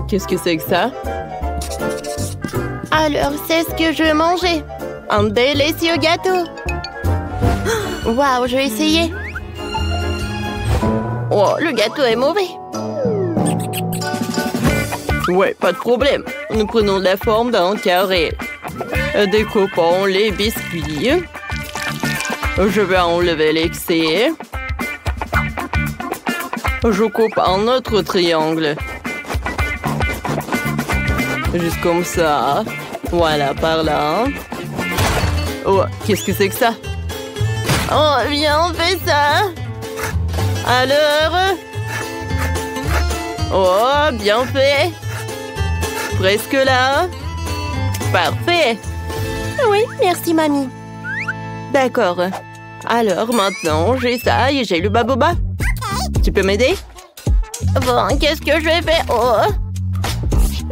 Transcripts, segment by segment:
Qu'est-ce que c'est que ça? Alors, c'est ce que je veux manger. Un délicieux gâteau. Waouh, je vais essayer. Oh, le gâteau est mauvais. Ouais, pas de problème. Nous prenons la forme d'un carré. Découpons les biscuits. Je vais enlever l'excès. Je coupe un autre triangle. Juste comme ça. Voilà, par là. Oh, qu'est-ce que c'est que ça? Oh, viens, on fait ça. Alors? Oh, bien fait. Presque là. Parfait. Oui, merci, mamie. D'accord. Alors, maintenant, j'ai ça et j'ai le baboba. Tu peux m'aider? Bon, qu'est-ce que je vais faire? Oh.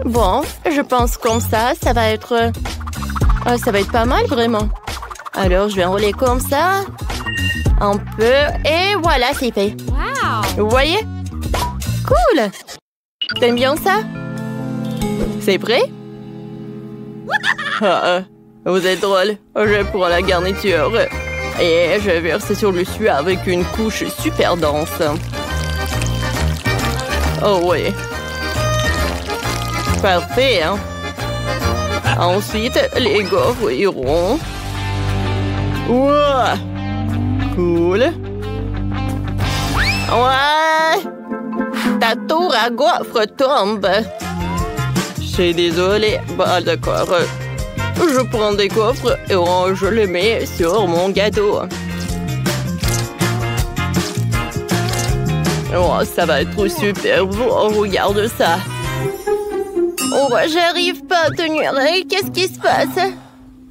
Bon, je pense comme ça va être... ça va être pas mal, vraiment. Alors, je vais enrouler comme ça. Un peu. Et voilà, c'est fait. Wow. Vous voyez? Cool. T'aimes bien ça? C'est prêt? Vous êtes drôle. Je prends la garniture. Et je verse sur le dessus avec une couche super dense. Oh oui. Parfait, hein? Ensuite, les gaufres iront. Wow! Cool. Ouais! Ta tour à gaufres tombe. Je suis désolée. Bah, d'accord. Je prends des gaufres et je les mets sur mon gâteau. Oh, ça va être super beau. Regarde ça. Oh, j'arrive pas à tenir. Qu'est-ce qui se passe?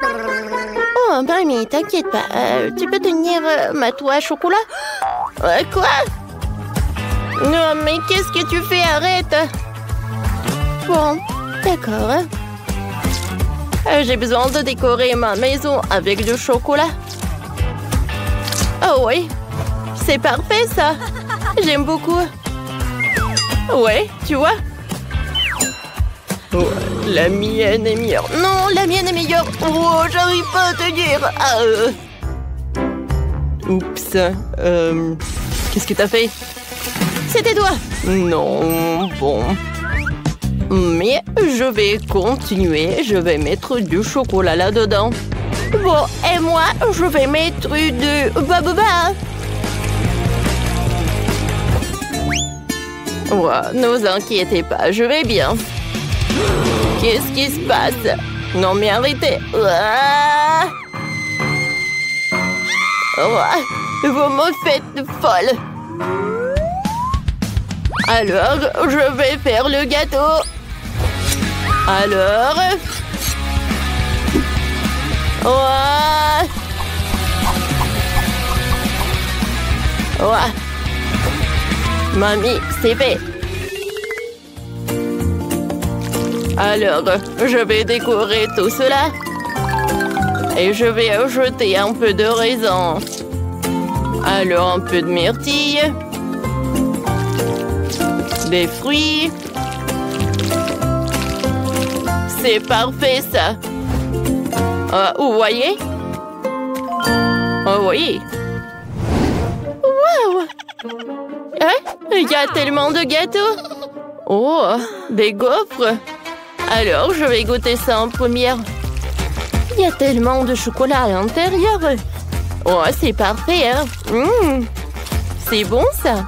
Oh, mamie, t'inquiète pas. Tu peux tenir ma toile à chocolat? Quoi? Non, mais qu'est-ce que tu fais? Arrête. Bon, d'accord. J'ai besoin de décorer ma maison avec du chocolat. Oh oui, c'est parfait ça. J'aime beaucoup. Ouais, tu vois? Oh, la mienne est meilleure. Non, la mienne est meilleure. Oh, j'arrive pas à tenir. Oups. Qu'est-ce que t'as fait? C'est tes doigts. Non, bon. Mais je vais continuer. Je vais mettre du chocolat là-dedans. Bon, et moi, je vais mettre du baboba. Ouais, ne vous inquiétez pas, je vais bien. Qu'est-ce qui se passe? Non mais arrêtez. Vous me faites folle. Alors, je vais faire le gâteau. Alors... Ouais. Mamie, c'est fait. Alors, je vais décorer tout cela. Et je vais ajouter un peu de raisin. Alors, un peu de myrtille. Des fruits. C'est parfait, ça. Vous voyez? Oh oui. Wow! Il y a tellement de gâteaux. Oh, des gaufres. Alors, je vais goûter ça en première. Il y a tellement de chocolat à l'intérieur. Oh, c'est parfait, hein? C'est bon, ça?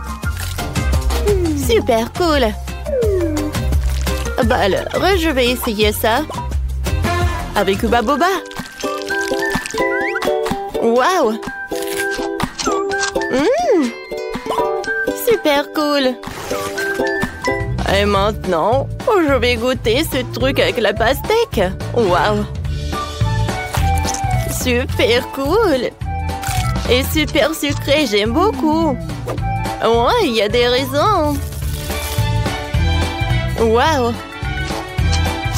Super cool. Bah alors, je vais essayer ça. Avec baboba. Waouh! Super cool. Et maintenant, je vais goûter ce truc avec la pastèque. Waouh! Super cool. Et super sucré, j'aime beaucoup. Ouais, il y a des raisins. Waouh!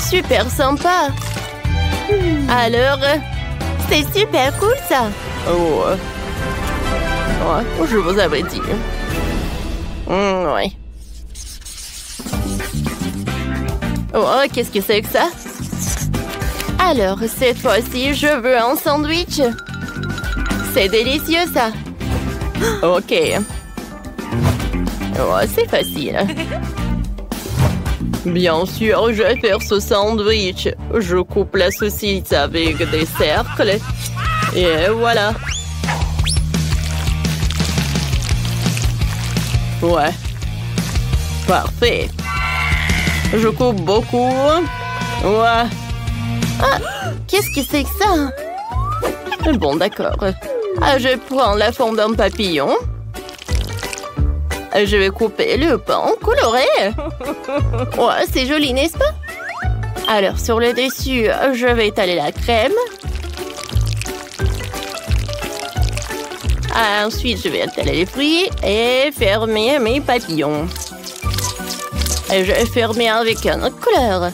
Super sympa. Alors, c'est super cool ça. Oh, je vous avais dit. Ouais. Oh, qu'est-ce que c'est que ça? Alors, cette fois-ci, je veux un sandwich. C'est délicieux, ça. Ok. Oh, c'est facile. Bien sûr, je vais faire ce sandwich. Je coupe la saucisse avec des cercles. Et voilà. Ouais. Parfait. Je coupe beaucoup. Ouais. Ah, qu'est-ce que c'est que ça? Bon, d'accord. Je prends la forme d'un papillon. Je vais couper le pain coloré. Ouais, c'est joli, n'est-ce pas? Alors, sur le dessus, je vais étaler la crème. Ensuite, je vais étaler les fruits et fermer mes papillons. Et je vais fermer avec une autre couleur.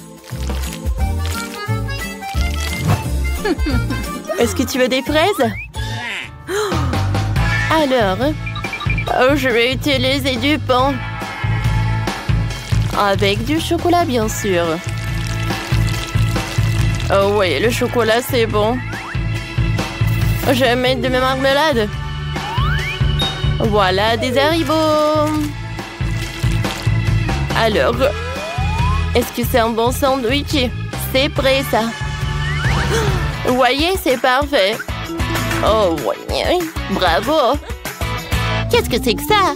Est-ce que tu veux des fraises? Alors, je vais utiliser du pain. Avec du chocolat, bien sûr. Oh oui, le chocolat, c'est bon. Je vais mettre de ma marmelade. Voilà des haribots. Alors, est-ce que c'est un bon sandwich? C'est prêt, ça. Vous voyez, c'est parfait. Oh oui, bravo. Qu'est-ce que c'est que ça?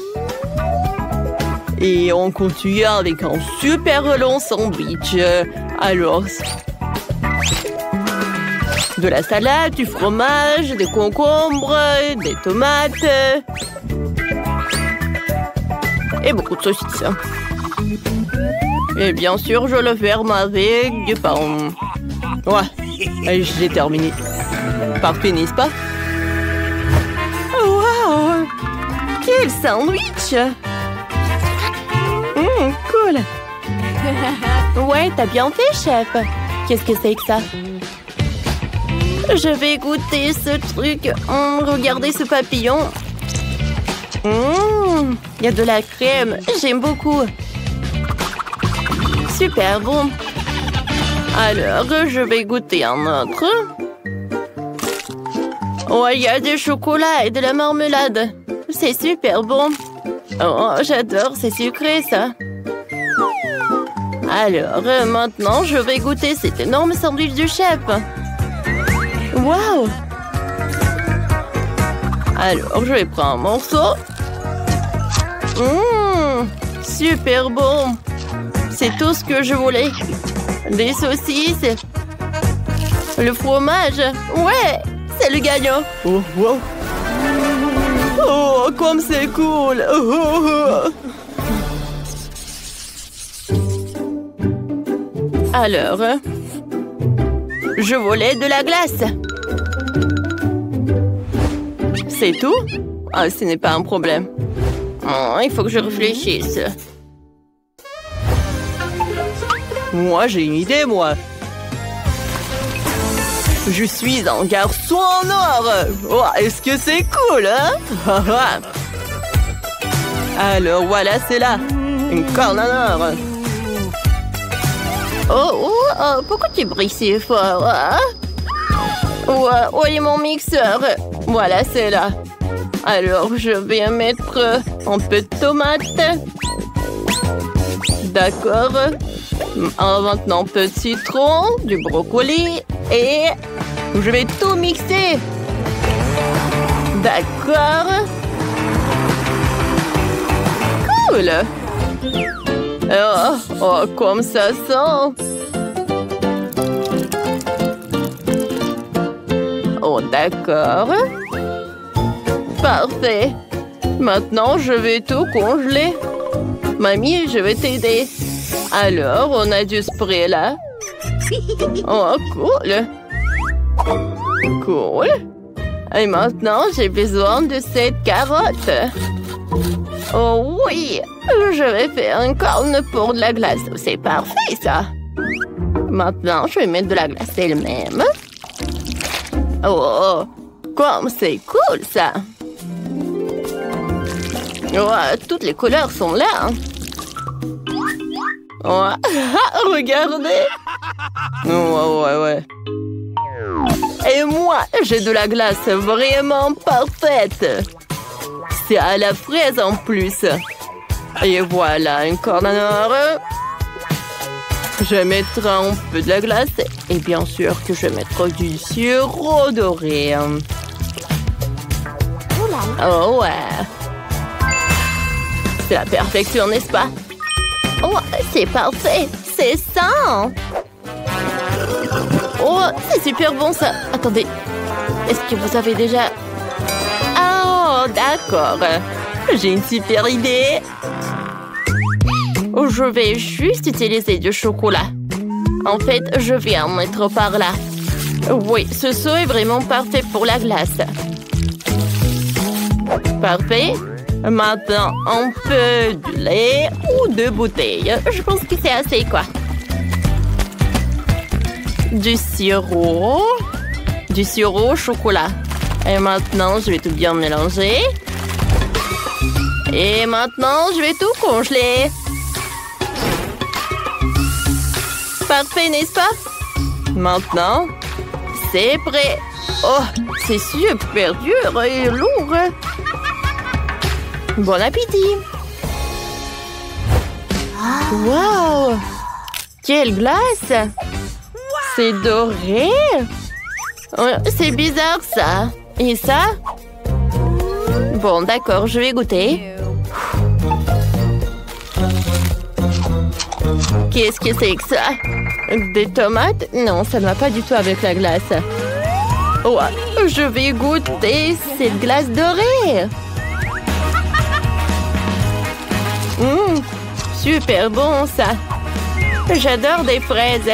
Et on continue avec un super long sandwich. Alors, de la salade, du fromage, des concombres, des tomates. Et beaucoup de saucisses. Et bien sûr, je le ferme avec du pain. Ouais, et j'ai terminé. Parfait, n'est-ce pas? Wow! Quel sandwich! Cool! Ouais, t'as bien fait, chef. Qu'est-ce que c'est que ça? Je vais goûter ce truc. Regardez ce papillon. Il y a de la crème. J'aime beaucoup. Super bon. Alors, je vais goûter un autre. Oh, il y a du chocolat et de la marmelade. C'est super bon. Oh, j'adore, c'est sucré, ça. Alors, maintenant, je vais goûter cet énorme sandwich du chef. Waouh! Alors, je vais prendre un morceau. Super bon. C'est tout ce que je voulais. Des saucisses. Le fromage. Ouais, c'est le gagnant. Oh, wow. Oh, comme c'est cool. Alors, je voulais de la glace. C'est tout? Ah, ce n'est pas un problème. Oh, il faut que je réfléchisse. Moi, j'ai une idée, moi. Je suis un garçon en or. Oh, est-ce que c'est cool, hein? Alors, voilà, c'est là. Une corne en or. Oh, pourquoi tu brilles si fort, hein? Où est mon mixeur? Voilà, c'est là. Alors, je vais mettre un peu de tomate. D'accord. Maintenant, un peu de citron, du brocoli. Et je vais tout mixer. D'accord. Cool. Oh, comme ça sent. Oh, d'accord. Parfait. Maintenant, je vais tout congeler. Mamie, je vais t'aider. Alors, on a du spray là. Oh, cool. Cool. Et maintenant, j'ai besoin de cette carotte. Oh oui, je vais faire une corne pour de la glace. C'est parfait, ça. Maintenant, je vais mettre de la glace elle-même. Oh, comme c'est cool, ça. Oh, toutes les couleurs sont là. Oh, regardez. Ouais. Et moi, j'ai de la glace vraiment parfaite. C'est à la fraise en plus. Et voilà, une cornanore. Je mettrai un peu de la glace. Et bien sûr que je mettrai du sirop doré. Oh ouais. C'est la perfection, n'est-ce pas? Oh, c'est parfait. C'est ça. Oh, c'est super bon ça. Attendez, est-ce que vous avez déjà... Oh, d'accord. J'ai une super idée. Je vais juste utiliser du chocolat. En fait, je vais en mettre par là. Oui, ce saut est vraiment parfait pour la glace. Parfait. Maintenant, un peu de lait ou 2 bouteilles. Je pense que c'est assez, quoi. Du sirop au chocolat. Et maintenant, je vais tout bien mélanger. Et maintenant, je vais tout congeler. Parfait, n'est-ce pas? Maintenant, c'est prêt. Oh, c'est super dur et lourd. Bon appétit. Wow! Quelle glace! C'est doré? C'est bizarre, ça. Et ça? Bon, d'accord, je vais goûter. Qu'est-ce que c'est que ça? Des tomates? Non, ça ne va pas du tout avec la glace. Oh, je vais goûter cette glace dorée. Super bon, ça. J'adore des fraises.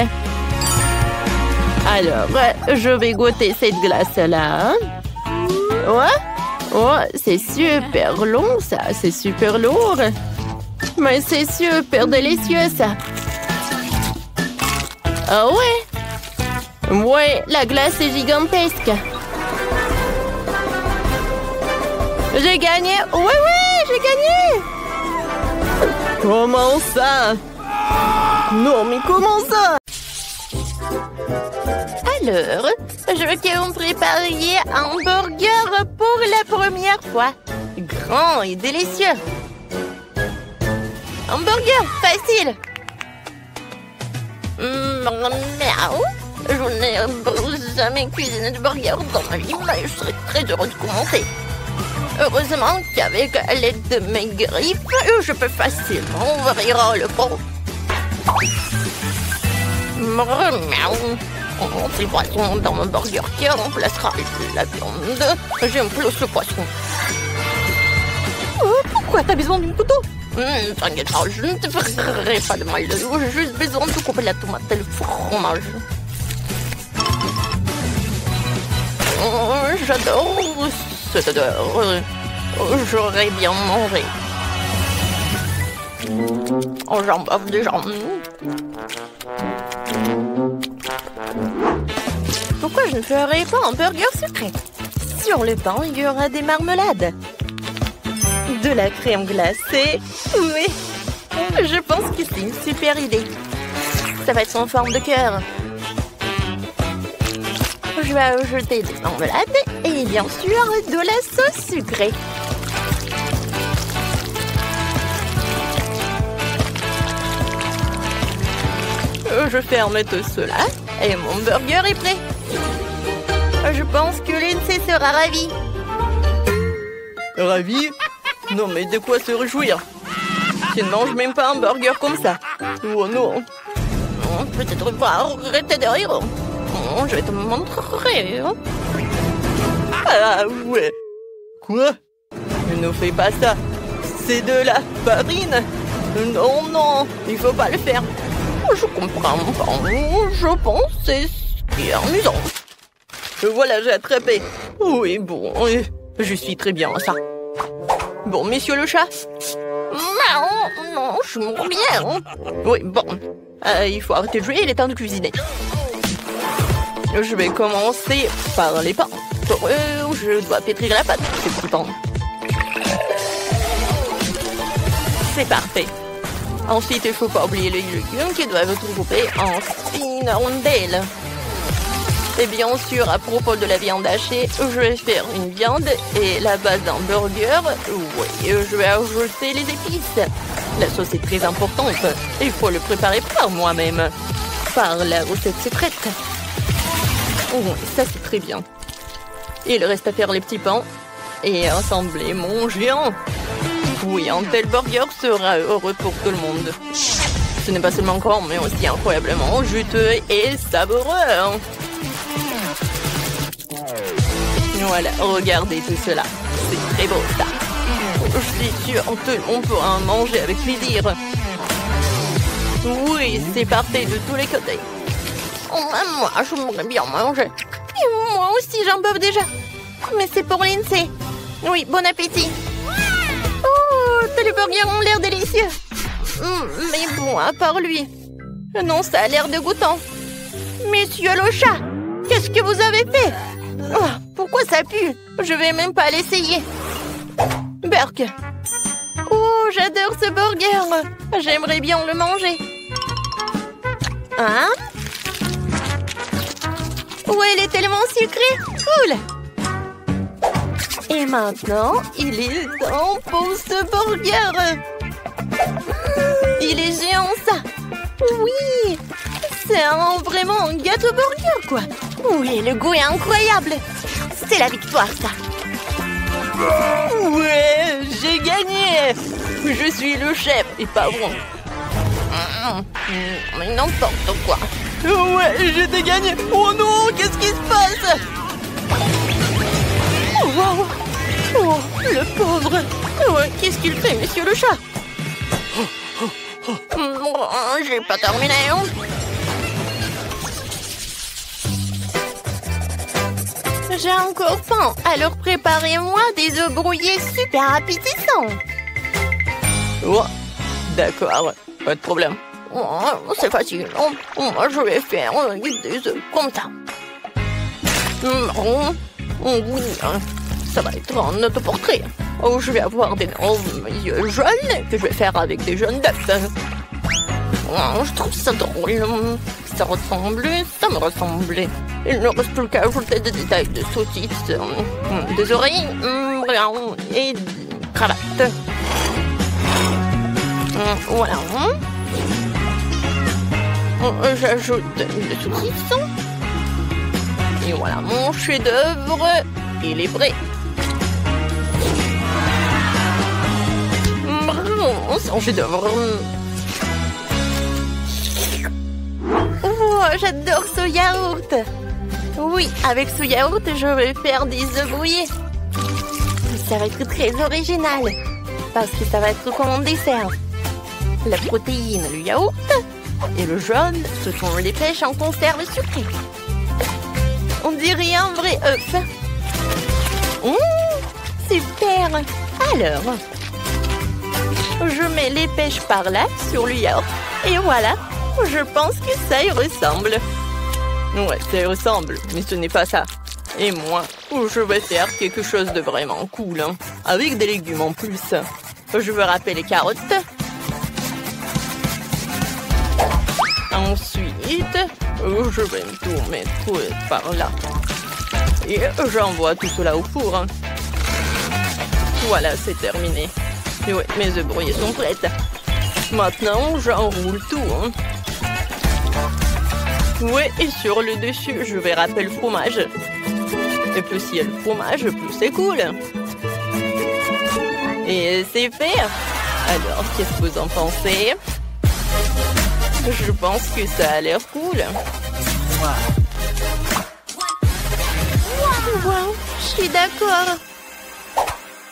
Alors, je vais goûter cette glace-là. Oh, c'est super long, ça. C'est super lourd. Mais c'est super délicieux, ça. Ah ouais? Ouais, la glace est gigantesque. J'ai gagné. Ouais, j'ai gagné. Comment ça? Non, mais comment ça? Alors, je veux que vous me prépariez un burger pour la première fois. Grand et délicieux. Un burger facile. Miaou. Je n'ai jamais cuisiné de burger dans ma vie, mais je serais très heureuse de commencer. Heureusement qu'avec l'aide de mes griffes, je peux facilement ouvrir le pot. Miaou. On monte le poisson dans mon burger qui remplacera la viande. J'aime plus le poisson. Pourquoi t'as besoin d'un couteau? T'inquiète pas, je ne te ferai pas de mal. J'ai juste besoin de couper la tomate et le fromage. J'adore cette odeur. J'aurais bien mangé. Oh, j'en bave déjà. Pourquoi je ne ferais pas un burger sucré? Sur le pain, il y aura des marmelades. De la crème glacée. Oui, je pense que c'est une super idée. Ça va être en forme de cœur. Je vais ajouter des marmelades et bien sûr de la sauce sucrée. Je ferme tout cela et mon burger est prêt. Je pense que Lindsay sera ravie. Ravi? Non, mais de quoi se réjouir? Tu ne manges même pas un burger comme ça. Oh non. Peut-être pas arrêter de rire. Je vais te montrer. Ah ouais. Quoi? Ne fais pas ça. C'est de la farine. Non, il faut pas le faire. Je comprends pas. Je pense que c'est ce qui est amusant. Voilà, j'ai attrapé. Oui, bon, je suis très bien à ça. Bon, monsieur le chat? Non, je mourrais bien. Oui, bon. Il faut arrêter de jouer, il est temps de cuisiner. Je vais commencer par les pains. Je dois pétrir la pâte, c'est petit pain. C'est parfait. Ensuite, il ne faut pas oublier les légumes qui doivent être coupés en fines rondelles. Et bien sûr, à propos de la viande hachée, je vais faire une viande et la base d'un burger, oui, je vais ajouter les épices. La sauce est très importante. Il faut le préparer par moi-même. Par la recette secrète. Oh, ça c'est très bien. Il reste à faire les petits pains et assembler mon géant. Oui, un tel burger sera heureux pour tout le monde. Ce n'est pas seulement grand, mais aussi incroyablement juteux et savoureux. Voilà, regardez tout cela. C'est très beau, ça. Je suis sûre que tout le monde pourra en manger avec plaisir. Oui, c'est parfait de tous les côtés. Oh, moi, je voudrais bien manger. Et moi aussi, j'en peux déjà. Mais c'est pour Lindsay. Oui, bon appétit. Oh, tous les burgers ont l'air délicieux. Mais bon, à part lui. Non, ça a l'air dégoûtant. Monsieur le chat, qu'est-ce que vous avez fait? Oh, pourquoi ça pue? Je vais même pas l'essayer. Burk. Oh, j'adore ce burger. J'aimerais bien le manger. Hein? Oh, elle est tellement sucrée. Cool. Et maintenant, il est temps pour ce burger. Il est géant, ça. Oui. C'est vraiment un gâteau burger, quoi. Oui, le goût est incroyable. C'est la victoire, ça. Ouais, j'ai gagné. Je suis le chef, et pas bon. Mais n'importe quoi. Ouais, j'ai gagné. Oh non, qu'est-ce qui se passe? Oh, wow. Oh, le pauvre. Ouais, qu'est-ce qu'il fait, monsieur le chat? J'ai pas terminé. J'ai encore faim, alors préparez-moi des œufs brouillés super appétissants. Oh, d'accord, pas de problème. Oh, c'est facile. Moi, je vais faire des œufs comme ça. Oui, ça va être un autoportrait. Oh, je vais avoir d'énormes yeux jaunes que je vais faire avec des jaunes d'œufs. Oh, je trouve ça drôle. Ça me ressemblait. Il ne reste plus qu'à ajouter des détails de saucisses, des oreilles et des cravates. Voilà. J'ajoute des saucisses. Et voilà, mon chef-d'œuvre, il est prêt. C'est un chef-d'œuvre. Oh, j'adore ce yaourt. Oui, avec ce yaourt, je vais faire des œufs brouillés. Ça va être très original. Parce que ça va être comme un dessert. La protéine, le yaourt. Et le jaune, ce sont les pêches en conserve sucrée. On dirait un vrai œuf. Super. Alors, je mets les pêches par là, sur le yaourt. Et voilà, je pense que ça y ressemble. Ouais, ça y ressemble, mais ce n'est pas ça. Et moi, je vais faire quelque chose de vraiment cool, hein, avec des légumes en plus. Je vais râper les carottes. Ensuite, je vais tout mettre par là. Et j'envoie tout cela au four. Hein. Voilà, c'est terminé. Et ouais, mes œufs brouillés sont prêts. Maintenant, j'enroule tout. Hein. Ouais, et sur le dessus, je vais râper le fromage. Et plus il y a le fromage, plus c'est cool. Et c'est fait. Alors, qu'est-ce que vous en pensez? Je pense que ça a l'air cool. Wow, je suis d'accord.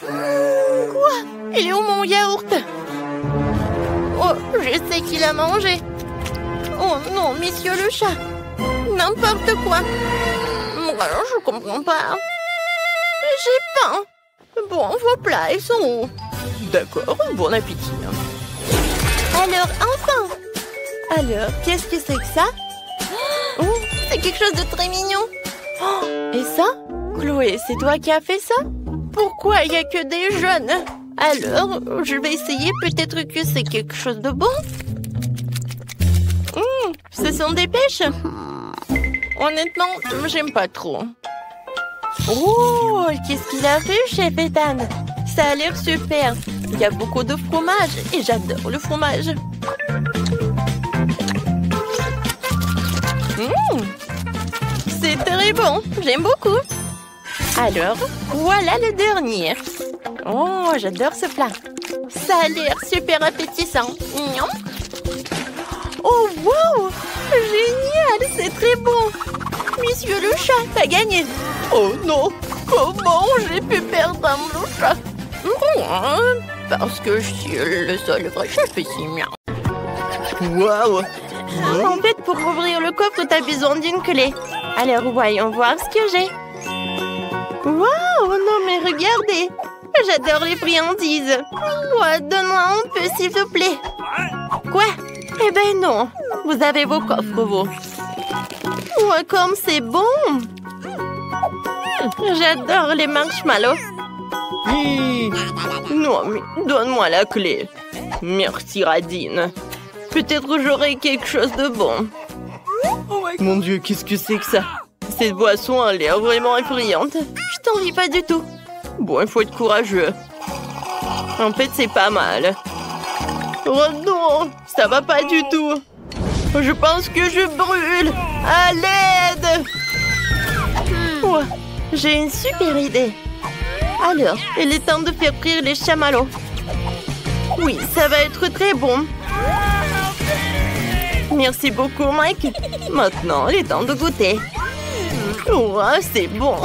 Quoi? Il est où mon yaourt? Oh, je sais qu'il a mangé. Oh non, monsieur le chat. N'importe quoi. Je comprends pas. J'ai faim. Bon, vos plats, ils sont où? D'accord, bon appétit. Alors, enfin. Alors, qu'est-ce que c'est que ça? Oh, c'est quelque chose de très mignon. Oh, et ça? Chloé, c'est toi qui as fait ça? Pourquoi il n'y a que des jeunes? Alors, je vais essayer. Peut-être que c'est quelque chose de bon. Ce sont des pêches. Honnêtement, j'aime pas trop. Oh, qu'est-ce qu'il a fait, chef Ethan? Ça a l'air super. Il y a beaucoup de fromage et j'adore le fromage. C'est très bon. J'aime beaucoup. Alors, voilà le dernier. Oh, j'adore ce plat. Ça a l'air super appétissant. Oh, wow! Génial, c'est très bon. Monsieur le chat a gagné. Oh non, comment j'ai pu perdre mon chat? Parce que je suis le seul vrai chef ici. Wow! En fait, pour ouvrir le coffre, t'as besoin d'une clé. Alors, voyons voir ce que j'ai. Wow! Non mais regardez! J'adore les friandises. Ouais, donne-moi un peu, s'il te plaît. Quoi? Eh ben non. Vous avez vos coffres, vous. Ouais, comme c'est bon. J'adore les marshmallows. Non, mais donne-moi la clé. Merci, Radine. Peut-être j'aurai quelque chose de bon. Mon Dieu, qu'est-ce que c'est que ça? Cette boisson a l'air vraiment effrayante. Je t'envie pas du tout. Bon, il faut être courageux. En fait, c'est pas mal. Oh non, ça va pas du tout. Je pense que je brûle. À l'aide! Oh, j'ai une super idée. Alors, il est temps de faire frire les chamallows. Oui, ça va être très bon. Merci beaucoup, Mike. Maintenant, il est temps de goûter. Oh, c'est bon.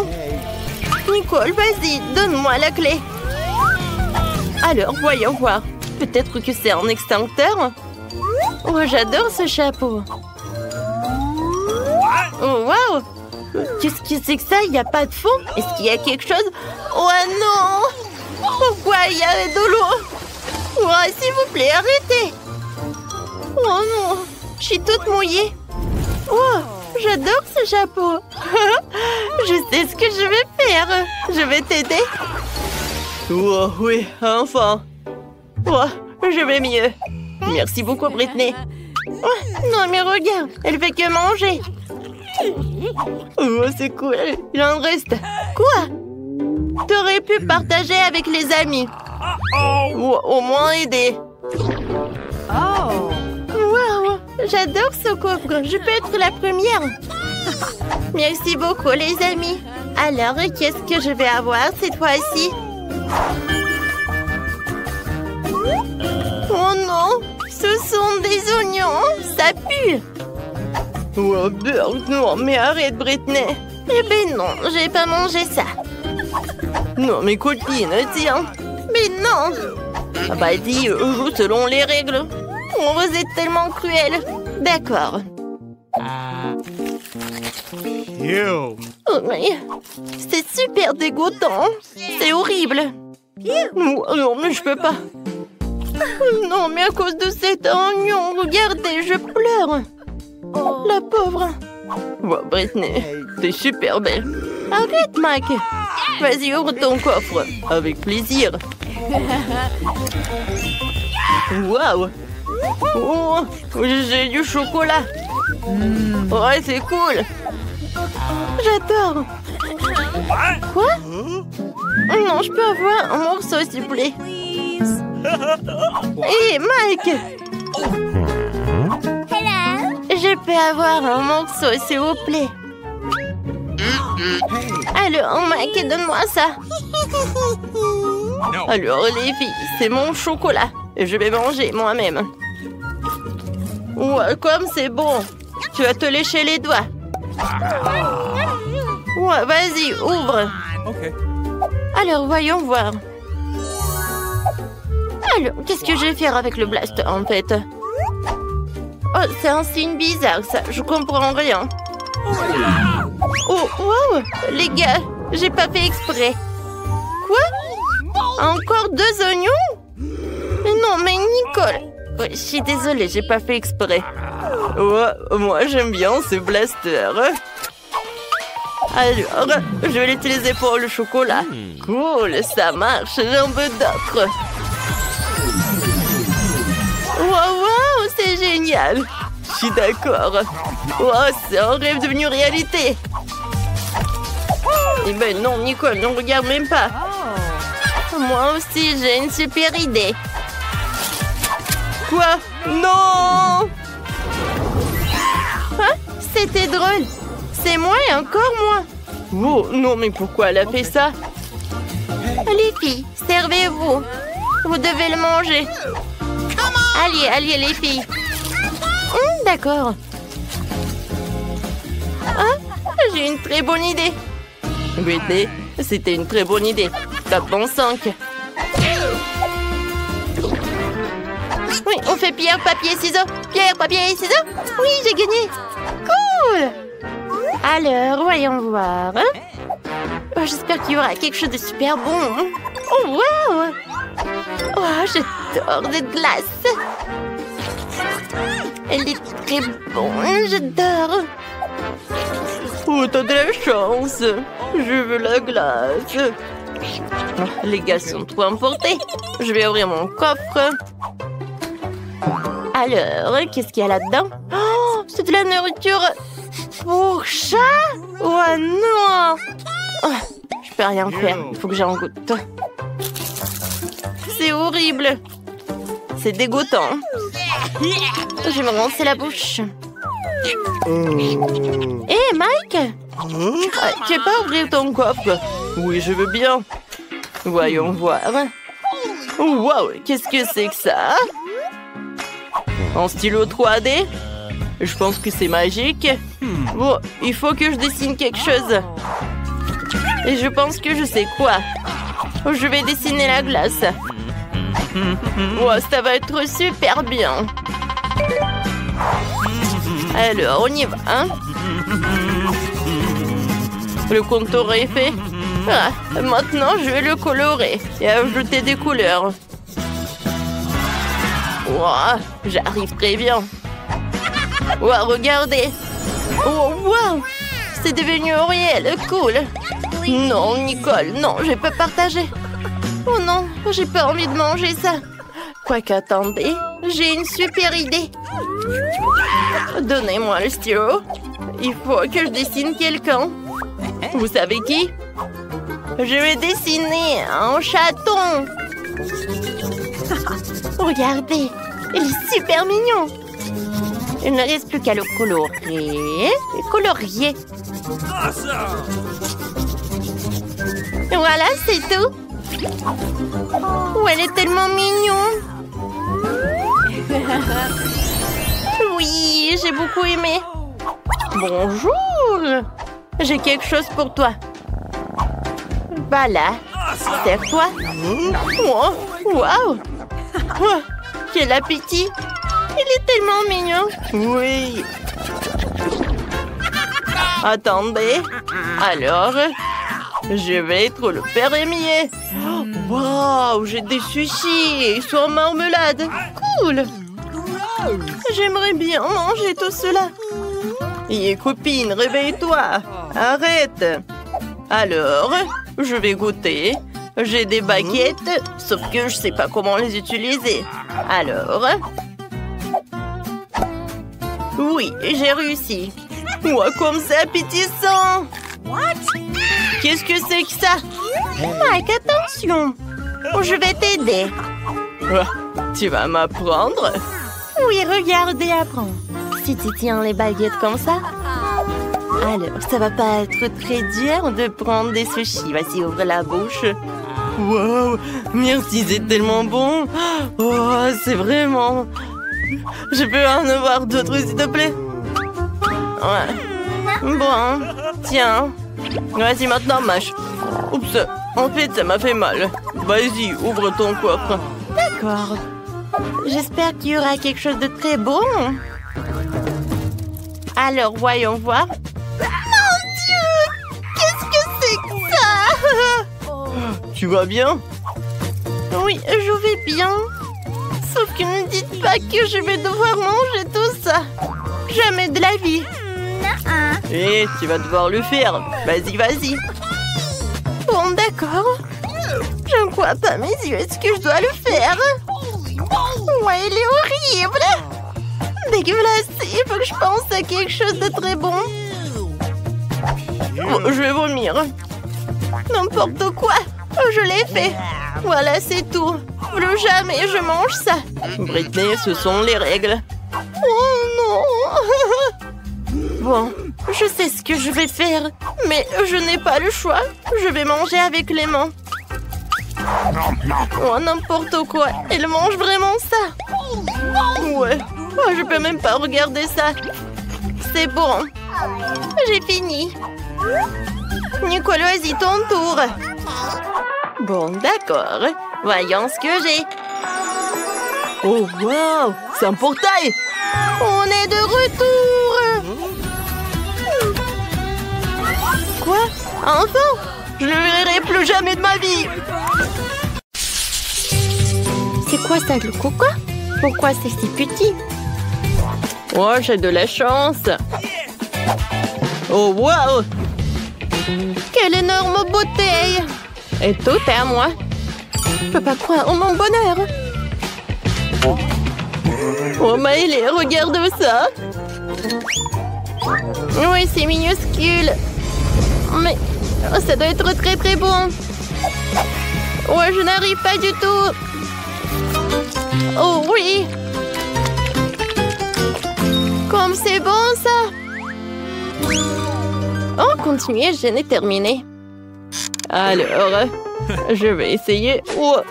Nicole, vas-y, donne-moi la clé. Alors, voyons voir. Peut-être que c'est un extincteur. Oh, j'adore ce chapeau. Oh, wow! Qu'est-ce que c'est que ça? Il n'y a pas de fond? Est-ce qu'il y a quelque chose? Oh non! Pourquoi il y a de l'eau? Oh, s'il vous plaît, arrêtez! Oh non! Je suis toute mouillée. Oh, j'adore ce chapeau. Je sais ce que je vais faire. Je vais t'aider. Oh oui, enfin. Oh, je vais mieux. Merci beaucoup, Britney. Oh, non, mais regarde, elle fait que manger. Oh, c'est cool. Il en reste. Quoi? T'aurais pu partager avec les amis. Ou au moins aider. Oh. Wow, j'adore ce coffre. Je peux être la première. Merci beaucoup, les amis. Alors, qu'est-ce que je vais avoir cette fois-ci? Oh non, ce sont des oignons. Ça pue. Oh, beurre, non, mais arrête, Britney. Eh ben non, j'ai pas mangé ça. Non, mes copines, tiens. Mais non. Ah bah dis, joue selon les règles. Oh, vous êtes tellement cruel. D'accord. Oh, mais c'est super dégoûtant. C'est horrible. Non, mais je peux pas. Non, mais à cause de cet oignon, regardez, je pleure. La pauvre. Oh, Britney, t'es super belle. Arrête, Mike. Vas-y, ouvre ton coffre. Avec plaisir. Waouh. Oh, j'ai du chocolat. Ouais, c'est cool. J'adore. Quoi? Non, je peux avoir un morceau, s'il vous plaît. Hé, Mike. Je peux avoir un morceau, s'il vous plaît. Alors, Mike, donne-moi ça. Alors, les filles, c'est mon chocolat. Je vais manger moi-même. Ouais, comme c'est bon. Tu vas te lécher les doigts. Ouais, vas-y, ouvre. Alors, voyons voir. Alors, qu'est-ce que je vais faire avec le blaster, en fait? Oh, c'est un signe bizarre, ça. Je comprends rien. Oh, wow! Les gars, j'ai pas fait exprès. Quoi? Encore 2 oignons? Mais non, mais Nicole... Ouais, je suis désolée, j'ai pas fait exprès. Ouais, moi, j'aime bien ce blaster. Alors, je vais l'utiliser pour le chocolat. Cool, ça marche, j'en veux d'autres. Wow, c'est génial. Je suis d'accord. Wow, c'est un rêve devenu réalité. Eh ben non, Nicole, ne regarde même pas. Moi aussi, j'ai une super idée. Quoi? Non! Hein? C'était drôle. C'est moi et encore moi. Oh, non, mais pourquoi elle a fait ça? Les filles, servez-vous. Vous devez le manger. Allez, les filles. D'accord. Ah, j'ai une très bonne idée. Whitney, c'était une très bonne idée. Tape bon 5. Oui, on fait pierre, papier, ciseaux. Pierre, papier, ciseaux. Oui, j'ai gagné. Cool. Alors, voyons voir. Oh, j'espère qu'il y aura quelque chose de super bon. Oh, wow. Oh, j'adore cette glace. Elle est très bonne, j'adore. Oh, t'as de la chance. Je veux la glace. Oh, les gars sont trop emportés. Je vais ouvrir mon coffre. Alors, qu'est-ce qu'il y a là-dedans? Oh, c'est de la nourriture pour chat? Oh non! Oh, je peux rien faire, il faut que j'en goûte. C'est horrible. C'est dégoûtant. Je vais me rincer la bouche. Hé, Mike? Tu veux pas ouvrir ton coffre? Oui, je veux bien. Voyons voir. Wow, qu'est-ce que c'est que ça? En stylo 3D? Je pense que c'est magique. Bon, il faut que je dessine quelque chose. Et je pense que je sais quoi. Je vais dessiner la glace. Wow, ça va être super bien. Alors, on y va, hein? Le contour est fait. Ah, maintenant, je vais le colorer et ajouter des couleurs. Wow, j'arrive très bien. Wow, regardez. Oh, wow, c'est devenu réel, cool. Non, Nicole, non, je peux partager. Oh non, j'ai pas envie de manger ça. Quoique, attendez, j'ai une super idée. Donnez-moi le stylo. Il faut que je dessine quelqu'un. Vous savez qui? Je vais dessiner un chaton. Regardez, il est super mignon. Il ne reste plus qu'à le colorer. Colorier. Et voilà, c'est tout. Oh, elle est tellement mignonne. Oui, j'ai beaucoup aimé. Bonjour. J'ai quelque chose pour toi. Voilà. Serre-toi. Oh, wow. Oh, quel appétit. Il est tellement mignon. Oui. Attendez. Alors, je vais être le fermier. Wow, j'ai des sushis sur marmelade. Cool. J'aimerais bien manger tout cela. Et copine, réveille-toi. Arrête. Alors, je vais goûter. J'ai des baguettes, sauf que je sais pas comment les utiliser. Alors... Oui, j'ai réussi. Ouah, comme c'est appétissant. Qu'est-ce que c'est que ça? Mike, attention. Je vais t'aider. Tu vas m'apprendre? Oui, regardez, apprends. Si tu tiens les baguettes comme ça... Alors, ça va pas être très dur de prendre des sushis. Vas-y, ouvre la bouche. Wow, merci, c'est tellement bon. Oh, c'est vraiment... Je peux en avoir d'autres, s'il te plaît? Ouais. Bon, tiens. Vas-y, maintenant, mâche. Oups, en fait, ça m'a fait mal. Vas-y, ouvre ton coffre. D'accord. J'espère qu'il y aura quelque chose de très bon. Alors, voyons voir. Mon Dieu! Qu'est-ce que c'est que ça? Tu vas bien? Oui, je vais bien. Sauf que ne dites pas que je vais devoir manger tout ça. Jamais de la vie. Et tu vas devoir le faire. Vas-y, vas-y. Bon, d'accord. Je ne crois pas mes yeux. Est-ce que je dois le faire? Ouais, il est horrible. Dégueulasse. Il faut que je pense à quelque chose de très bon. Oh, je vais vomir. N'importe quoi. Je l'ai fait. Voilà, c'est tout. Plus jamais je mange ça. Britney, ce sont les règles. Oh non. Bon, je sais ce que je vais faire. Mais je n'ai pas le choix. Je vais manger avec les mains. Oh, n'importe quoi. Elle mange vraiment ça. Ouais. Oh, je peux même pas regarder ça. C'est bon. J'ai fini. Nicolas, vas-y, ton tour. Bon, d'accord. Voyons ce que j'ai. Oh, wow! C'est un portail! On est de retour! Quoi? Enfin? Je ne le verrai plus jamais de ma vie! C'est quoi ça, le coco? Pourquoi c'est si petit? Oh, j'ai de la chance! Oh, wow! Quelle énorme bouteille! Et tout est à moi! Je peux pas croire en mon bonheur! Oh, Maëlé, regarde ça! Oui, c'est minuscule! Mais ça doit être très très bon! Ouais, je n'arrive pas du tout! Oh oui! Comme c'est bon ça! Oh, continuez, je n'ai terminé. Alors, je vais essayer. Oh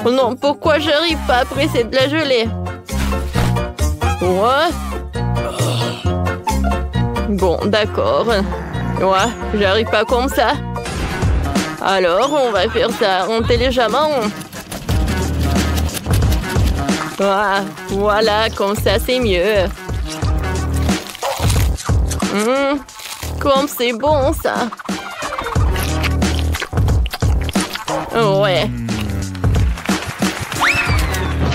non, pourquoi j'arrive pas après c'est de la gelée? Ouais. Bon, d'accord. Ouais, j'arrive pas comme ça. Alors, on va faire ça intelligemment. Ah, voilà, comme ça c'est mieux. Comme c'est bon ça. Ouais.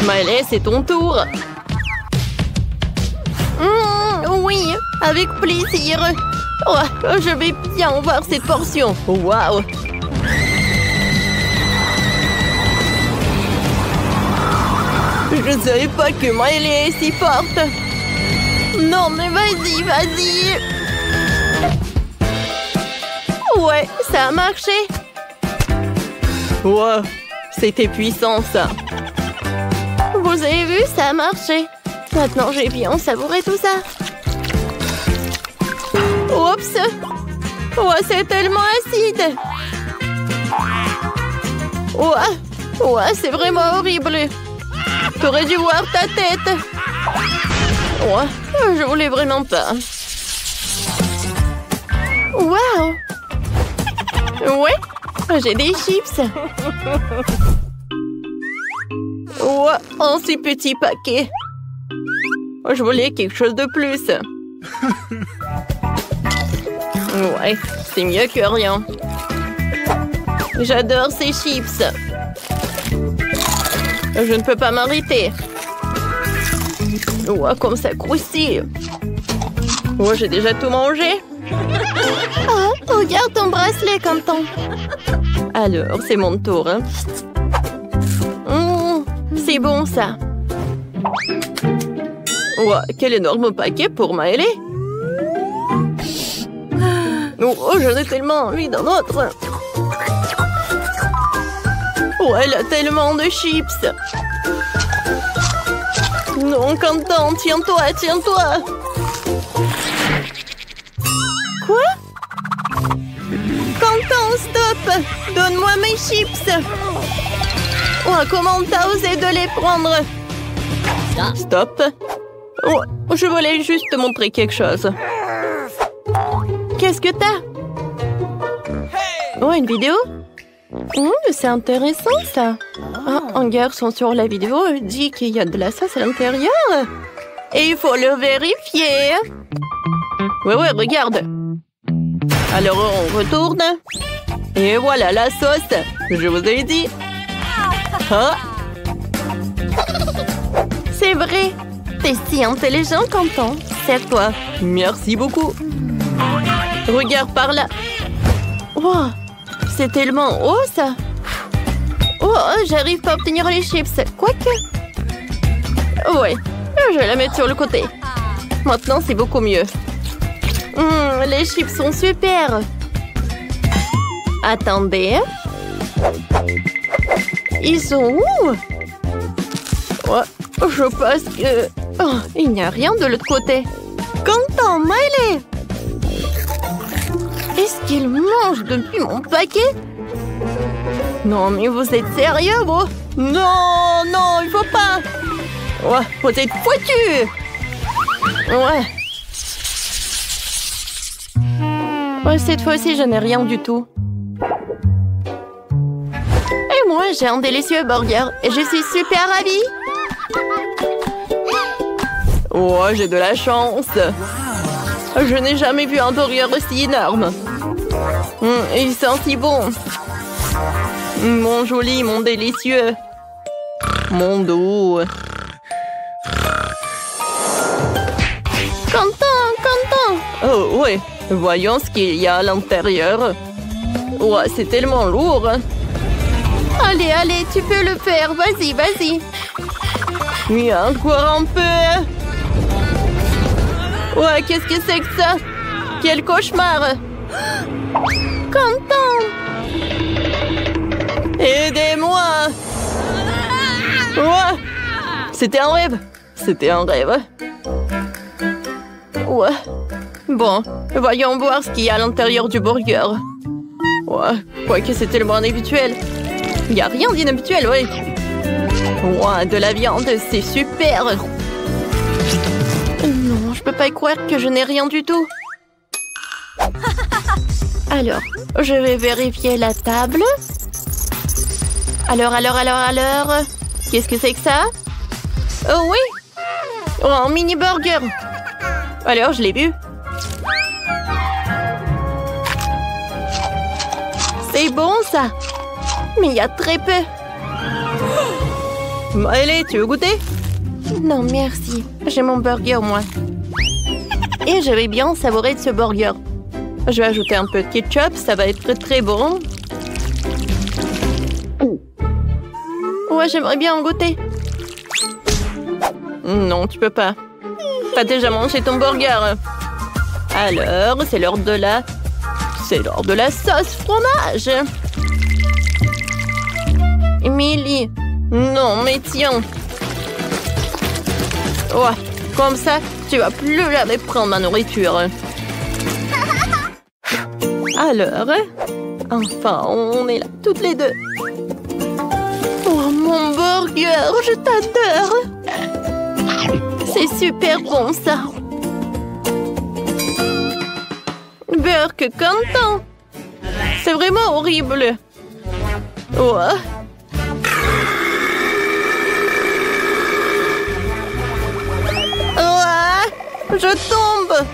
Maëlé, c'est ton tour. Oui, avec plaisir. Oh, je vais bien voir cette portion. Waouh. Je ne savais pas que Maëlé est si forte. Non, mais vas-y, vas-y. Ouais, ça a marché. Wow, c'était puissant ça. Vous avez vu, ça a marché. Maintenant, j'ai bien savouré tout ça. Oups. Oh, c'est tellement acide. Ouais, c'est vraiment horrible. T'aurais dû voir ta tête. Ouais, je voulais vraiment pas. Waouh. Ouais, j'ai des chips. Ouais, un si petit paquet. Je voulais quelque chose de plus. Ouais, c'est mieux que rien. J'adore ces chips. Je ne peux pas m'arrêter. Ouais, comme ça croustille. Ouais, j'ai déjà tout mangé. Oh, regarde ton bracelet, Canton. Alors, c'est mon tour. Hein. C'est bon, ça. Ouais, quel énorme paquet pour Maëlé. Oh, j'en ai tellement envie d'un autre. Oh, elle a tellement de chips. Non, Canton, tiens-toi, tiens-toi. Quoi? Canton, stop! Donne-moi mes chips. Oh, comment t'as osé de les prendre? Stop. Oh, je voulais juste te montrer quelque chose. Qu'est-ce que t'as? Oh, une vidéo? C'est intéressant, ça. Ah, un garçon sur la vidéo dit qu'il y a de la sauce à l'intérieur. Et il faut le vérifier. Ouais, regarde. Alors, on retourne. Et voilà la sauce. Je vous ai dit. Ah. C'est vrai. T'es si intelligent, Quentin. C'est à toi. Merci beaucoup. Regarde par là. Wow, c'est tellement haut, ça. Oh, j'arrive pas à obtenir les chips. Quoique. Ouais, je vais la mettre sur le côté. Maintenant, c'est beaucoup mieux. Les chips sont super. Attendez. Ils sont où? Ouais, je pense que... Oh, il n'y a rien de l'autre côté. Quentin, Miley! Est-ce qu'il mange depuis mon paquet? Non, mais vous êtes sérieux, bro? Non, non, il faut pas. Ouais, vous êtes foutus. Ouais. Ouais, cette fois-ci, je n'ai rien du tout. Et moi, j'ai un délicieux burger et je suis super ravie. Oh, j'ai de la chance. Je n'ai jamais vu un burger aussi énorme. Il sent si bon. Mon joli, mon délicieux. Mon doux. Quentin. Oh, ouais. Voyons ce qu'il y a à l'intérieur. Ouais, c'est tellement lourd. Allez, tu peux le faire. Vas-y. Oui, encore un peu. Ouais, qu'est-ce que c'est que ça? Quel cauchemar! Quentin! Aidez-moi! Ouais! C'était un rêve! Ouais. Bon, voyons voir ce qu'il y a à l'intérieur du burger. Ouais, quoique c'est tellement inhabituel. Il n'y a rien d'inhabituel, ouais. Ouais, de la viande, c'est super! Non, je peux pas y croire que je n'ai rien du tout. Alors, je vais vérifier la table. Alors. Qu'est-ce que c'est que ça? Oh oui! Oh, un mini burger! Alors, je l'ai vu. C'est bon, ça! Mais il y a très peu. Allez, tu veux goûter? Non, merci. J'ai mon burger, moi. Et je vais bien savourer de ce burger. Je vais ajouter un peu de ketchup, ça va être très bon. Ouais, j'aimerais bien en goûter. Non, tu peux pas. T'as déjà mangé ton burger. Alors, c'est l'heure de la... sauce fromage. Emily. Non, mais tiens. Ouais, comme ça, tu vas plus jamais prendre ma nourriture. Alors, enfin, on est là, toutes les deux. Oh, mon burger, je t'adore. C'est super bon, ça. Burger Quentin. C'est vraiment horrible. Ouais. Je tombe.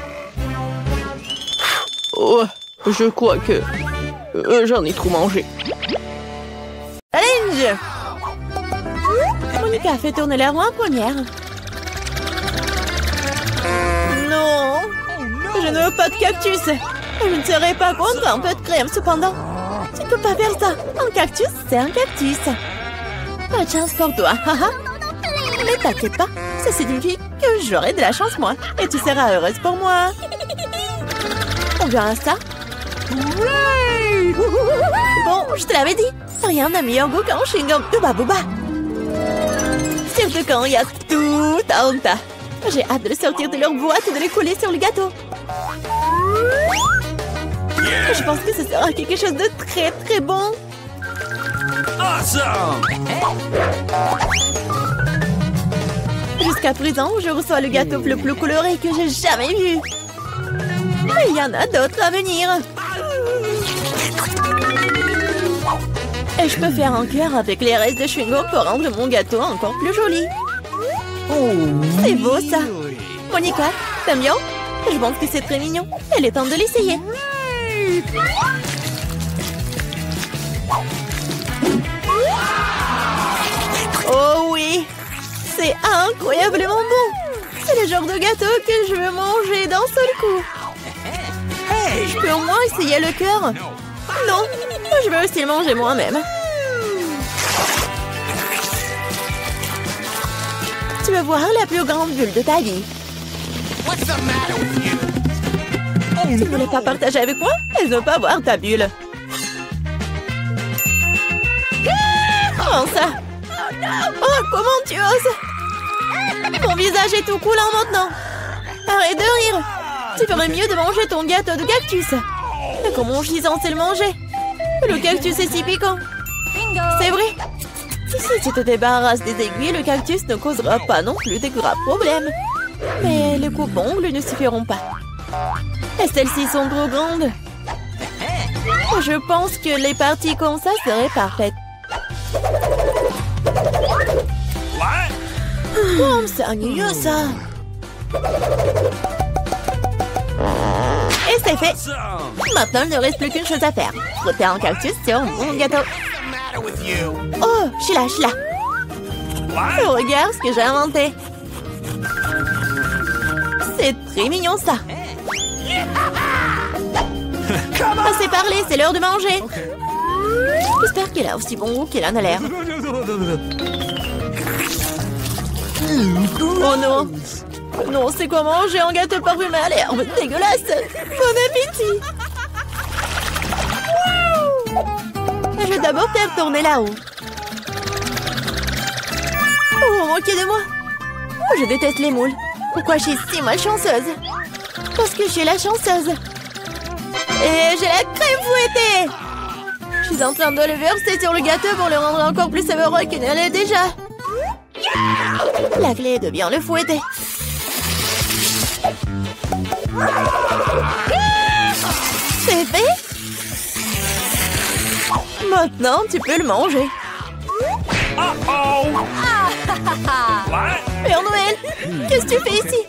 Oh, je crois que j'en ai trop mangé. Challenge. Monica fait tourner la roue en première. Non, je ne veux pas de cactus. Je ne serais pas contre un peu de crème cependant. Tu ne peux pas faire ça. Un cactus, c'est un cactus. Pas de chance pour toi. Mais t'inquiète pas, ça signifie que j'aurai de la chance moi. Et tu seras heureuse pour moi. On verra ça. Bon, je te l'avais dit. Rien n'a meilleur goût qu'un chewing-gum Hubba Bubba. Surtout quand il y a tout un tas. J'ai hâte de le sortir de leur boîte et de les coller sur le gâteau. Je pense que ce sera quelque chose de très bon. Awesome! Jusqu'à présent, je reçois le gâteau le plus coloré que j'ai jamais vu. Mais il y en a d'autres à venir. Et je peux faire un cœur avec les restes de chewing-gum pour rendre mon gâteau encore plus joli. C'est beau, ça. Monica, t'aimes bien? Je pense que c'est très mignon. Il est temps de l'essayer. Oh oui! C'est incroyablement bon! C'est le genre de gâteau que je veux manger d'un seul coup. Je peux au moins essayer le cœur? Non, je veux aussi le manger moi-même. Tu veux voir la plus grande bulle de ta vie? Tu ne voulais pas partager avec moi? Je ne veux pas voir ta bulle. Comment ça? Oh, comment tu oses? Mon visage est tout coulant maintenant. Arrête de rire. Tu ferais mieux de manger ton gâteau de cactus. Mais comment je suis censée le manger? Le cactus est si piquant. C'est vrai. Si tu te débarrasses des aiguilles, le cactus ne causera pas non plus de graves problèmes. Mais les coupes-ongles ne suffiront pas. Et celles-ci sont trop grandes. Je pense que les parties comme ça seraient parfaites. Oh, c'est ennuyeux ça. Et c'est fait. Maintenant, il ne reste plus qu'une chose à faire. Frotter un cactus sur mon gâteau. Oh, je suis là. Regarde ce que j'ai inventé. C'est très mignon ça. Assez parlé, c'est l'heure de manger. J'espère qu'il a aussi bon goût qu'il en a l'air. Oh non. Non, c'est quoi manger un gâteau parfumé à l'herbe? Dégueulasse. Bon appétit. Je vais d'abord faire tourner là-haut. Oh, moquez de moi. Oh, je déteste les moules. Pourquoi je suis si malchanceuse? Parce que je suis la chanceuse. Et j'ai la crème fouettée. Je suis en train de le verser sur le gâteau pour le rendre encore plus savoureux qu'il ne l'est déjà. La clé est de bien le fouetter. C'est fait. Maintenant, tu peux le manger. Père Noël, qu'est-ce que tu fais ici?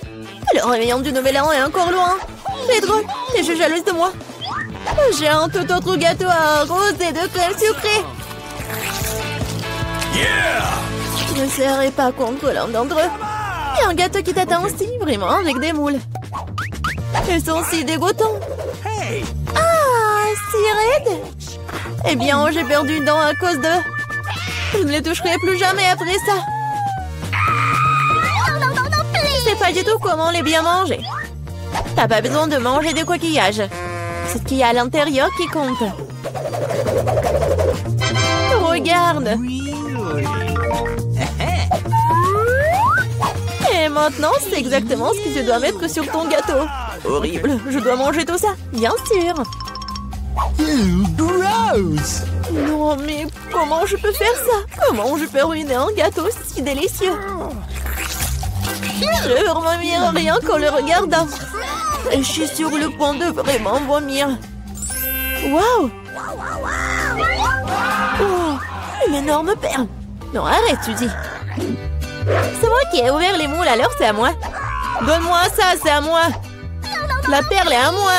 Le réveillon du Nouvel An est encore loin. C'est drôle, t'es jalouse de moi. J'ai un tout autre gâteau à rose et de crème sucrée. Je ne serai pas contre l'un d'entre eux. Il y a un gâteau qui t'attend aussi, vraiment avec des moules. Ils sont si dégoûtants. Ah, si raides. Eh bien, j'ai perdu une dent à cause d'eux. Je ne les toucherai plus jamais après ça. Je sais pas du tout comment les bien manger. T'as pas besoin de manger des coquillages. C'est ce qu'il y a à l'intérieur qui compte. Regarde. Et maintenant, c'est exactement ce que tu dois mettre sur ton gâteau. Horrible, je dois manger tout ça, bien sûr. Gross! Non, mais comment je peux faire ça? Comment je peux ruiner un gâteau si délicieux? Je vomir rien qu'en le regardant. Et je suis sur le point de vraiment vomir. Waouh! Oh, une énorme perle. Non, arrête, tu dis. C'est moi qui ai ouvert les moules, alors c'est à moi. Donne-moi ça, c'est à moi. La perle est à moi.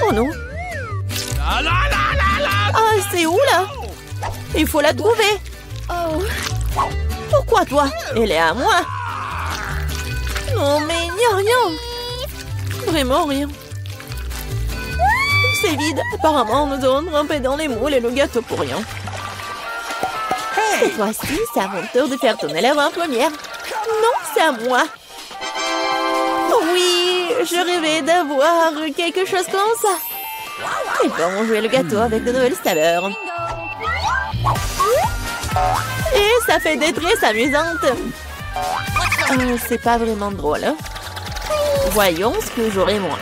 Oh non. Ah, c'est où là? Il faut la trouver. Oh. Pourquoi toi? Elle est à moi. Non, mais il n'y a rien. Vraiment rien. C'est vide. Apparemment, nous avons trempé dans les moules et le gâteau pour rien. Cette fois-ci, c'est à mon tour de faire tourner la en première. Non, c'est à moi. Oui, je rêvais d'avoir quelque chose comme ça. Il faut jouer le gâteau avec de nouvelles saveurs. Et ça fait des tresses amusantes. C'est pas vraiment drôle. Hein? Voyons ce que j'aurai moi.